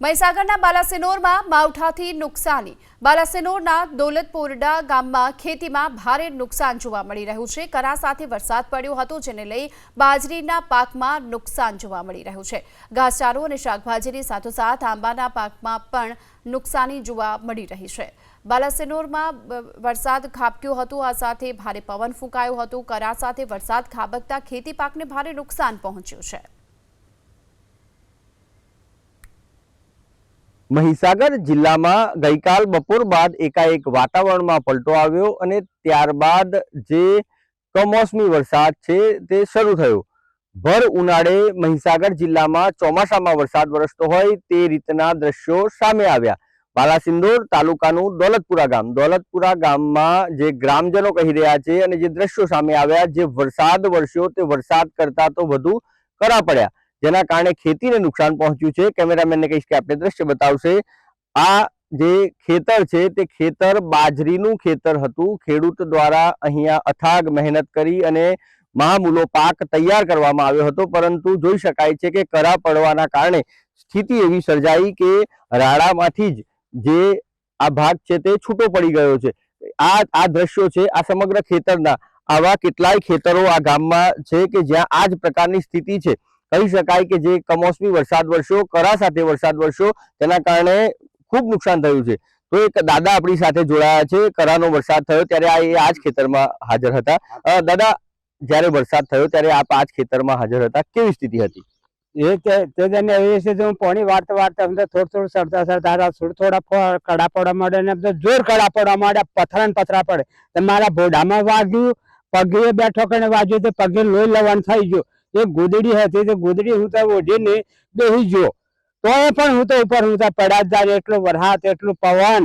મહીસાગરના બાલાસિનોરમાં માવઠાથી નુકસાની। બાલાસિનોરના દોલતપોરડા ગામમાં ખેતીમાં ભારે નુકસાન જોવા મળી રહ્યું છે। કરા સાથે વરસાદ પડ્યો હતો, જેને લઈ બાજરીના પાકમાં નુકસાન જોવા મળી રહ્યું છે। ઘાસચારો અને શાકભાજીની સાથોસાથ આંબાના પાકમાં પણ નુકસાની જોવા મળી રહી છે। બાલાસિનોરમાં વરસાદ ખાબક્યો હતો, આ સાથે ભારે પવન ફૂંકાયો હતો। કરા સાથે વરસાદ ખાબકતા ખેતી પાકને ભારે નુકસાન પહોંચ્યું છે। મહીસાગર જિલ્લામાં ગઈકાલ બપોર બાદ એકાએક વાતાવરણમાં પલટો આવ્યો અને ત્યારબાદ જે કમોસમી વરસાદ છે તે શરૂ થયો। ભર ઉનાળે મહીસાગર જિલ્લામાં ચોમાસામાં વરસાદ વરસતો હોય તે રીતના દ્રશ્યો સામે આવ્યા। બાલાસિનોર તાલુકાનું દોલતપુરા ગામમાં જે ગ્રામજનો કહી રહ્યા છે અને જે દ્રશ્યો સામે આવ્યા, જે વરસાદ વરસ્યો તે વરસાદ કરતા તો વધુ કરા પડ્યા, જેના કારણે ખેતીને નુકસાન પહોંચ્યું છે। કેમેરામેનને કહીશ કે આપણે દ્રશ્ય બતાવશે। આ જે ખેતર છે તે ખેતર બાજરીનું ખેતર હતું। ખેડૂત દ્વારા અહીંયા અથાગ મહેનત કરી અને મહામૂલો પાક તૈયાર કરવામાં આવ્યો હતો, પરંતુ જોઈ શકાય છે કે કરા પડવાના કારણે સ્થિતિ એવી સર્જાઈ કે રાડામાંથી જ જે આ ભાગ છે તે છૂટો પડી ગયો છે। આ દ્રશ્યો છે આ સમગ્ર ખેતરના। આવા કેટલાય ખેતરો આ ગામમાં છે કે જ્યાં આ જ પ્રકારની સ્થિતિ છે। કહી શકાય કે જે કમોસમી વરસાદ વરસ્યો, કરા સાથે વરસાદ વરસ્યો, તેના કારણે ખૂબ નુકસાન થયું છે। તો એક દાદા આપણી સાથે જોડાયા છે। કરાનો વરસાદ થયો ત્યારે આ જ ખેતરમાં હાજર હતા। દાદા, જ્યારે વરસાદ થયો ત્યારે આપ આ જ ખેતરમાં હાજર હતા, કેવી સ્થિતિ હતી? પાણી વાળતા થોડું સરતા થોડા કડા પડવા માંડે ને જોર કડા પડવા માંડ્યા, પથરા પડે। મારા ભોડામાં વાગ્યું, પગે બેઠો કરીને વાગ્યું તો પગે લોહી લવણ થઈ ગયો। એક ગોદડી હતી, તે ગોદડી હું તો ઓઢીને બેસી ગયો, તો પણ હું તો ઉપર હું તો પડ્યા જાય। એટલો વરસાદ, એટલું પવન,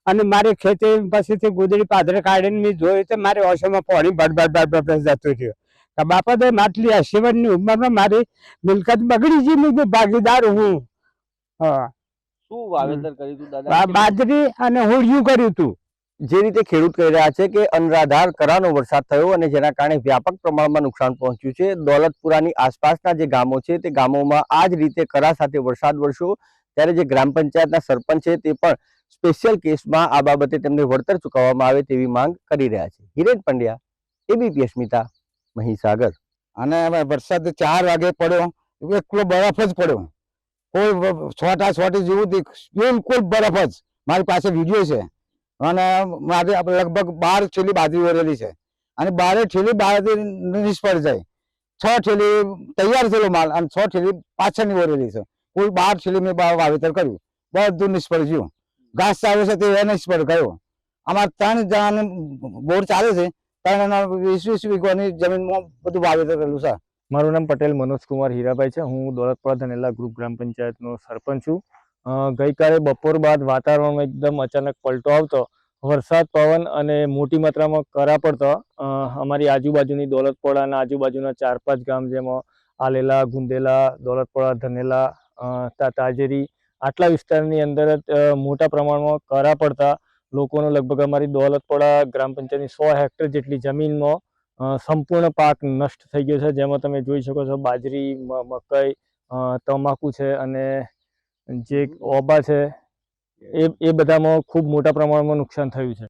અને મારી ખેતી પછીથી ગોદડી પાદરે કાઢીને મેં જોયું તો મારી ઓછામાં પાણી બડ જતું રહ્યું। બાપા તો આટલી 80 વર્ષની ઉંમરમાં મારી મિલકત બગડી ગઈ। હું ભાગીદાર હું। શું વાવેતર કર્યું હતું દાદા? બાજરી અને હોળિયું કર્યું હતું। જે રીતે ખેડૂત કહી રહ્યા છે કે અનરાધાર કરાનો વરસાદ થયો અને જેના કારણે વ્યાપક પ્રમાણમાં નુકસાન પહોંચ્યું છે। દોલતપુરાની આસપાસના જે ગામો છે તે ગામોમાં આ જ રીતે કરા સાથે વરસાદ વરસ્યો, ત્યારે જે ગ્રામ પંચાયતના સરપંચ છે તે પણ સ્પેશિયલ કેસમાં આ બાબતે તેમને વળતર ચૂકવવામાં આવે તેવી માંગ કરી રહ્યા છે। હિરેન પંડ્યા, એબીપી અસ્મિતા, મહીસાગર। અને વરસાદ 4 વાગે પડ્યો, એકલો બરફ જ પડ્યો, કોઈ છોટા જેવું બિલકુલ બરફ જ। મારી પાસે વિડીયો છે અને મારે લગભગ 12 થેલી બાજરી વરેલી છે અને 12 થેલી બાજરી નિષ્ફળ જાય। 6 થેલી તૈયાર થયેલો માલ અને 6 થેલી પાછળની વરેલી છે। કોઈ 12 થેલી મેં વાવેતર કર્યું, બધું નિષ્ફળ ગયું। ઘાસ ચાલે છે તે નિષ્ફળ ગયો। અમારે 3 જણાને બોર ચાલે છે, 20 વીઘાની જમીનમાં બધું વાવેતર કરેલું છે। મારું નામ પટેલ મનોજ કુમાર હીરાભાઈ છે। હું દોલતપુરા ધનેલા ગ્રુપ ગ્રામ પંચાયતનો સરપંચ છું। ગઈકાલે બપોર બાદ વાતાવરણમાં એકદમ અચાનક પલટો આવતો, વરસાદ, પવન અને મોટી માત્રામાં કરા પડતો અમારી આજુબાજુની દોલતપોરાના આજુબાજુના 4-5 ગામ, જેમાં આલેલા, ગુંદેલા, દોલતપોરા, ધનેલા, તાજેરી, આટલા વિસ્તારની અંદર મોટા પ્રમાણમાં કરા પડતા લોકોનો લગભગ અમારી દોલતપોરા ગ્રામ પંચાયતની 100 હેક્ટર જેટલી જમીનમાં સંપૂર્ણ પાક નષ્ટ થઈ ગયો છે। જેમાં તમે જોઈ શકો છો બાજરી, મકાઈ, તમાકુ છે અને જે ઓબા છે એ બધામાં ખૂબ મોટા પ્રમાણમાં નુકસાન થયું છે।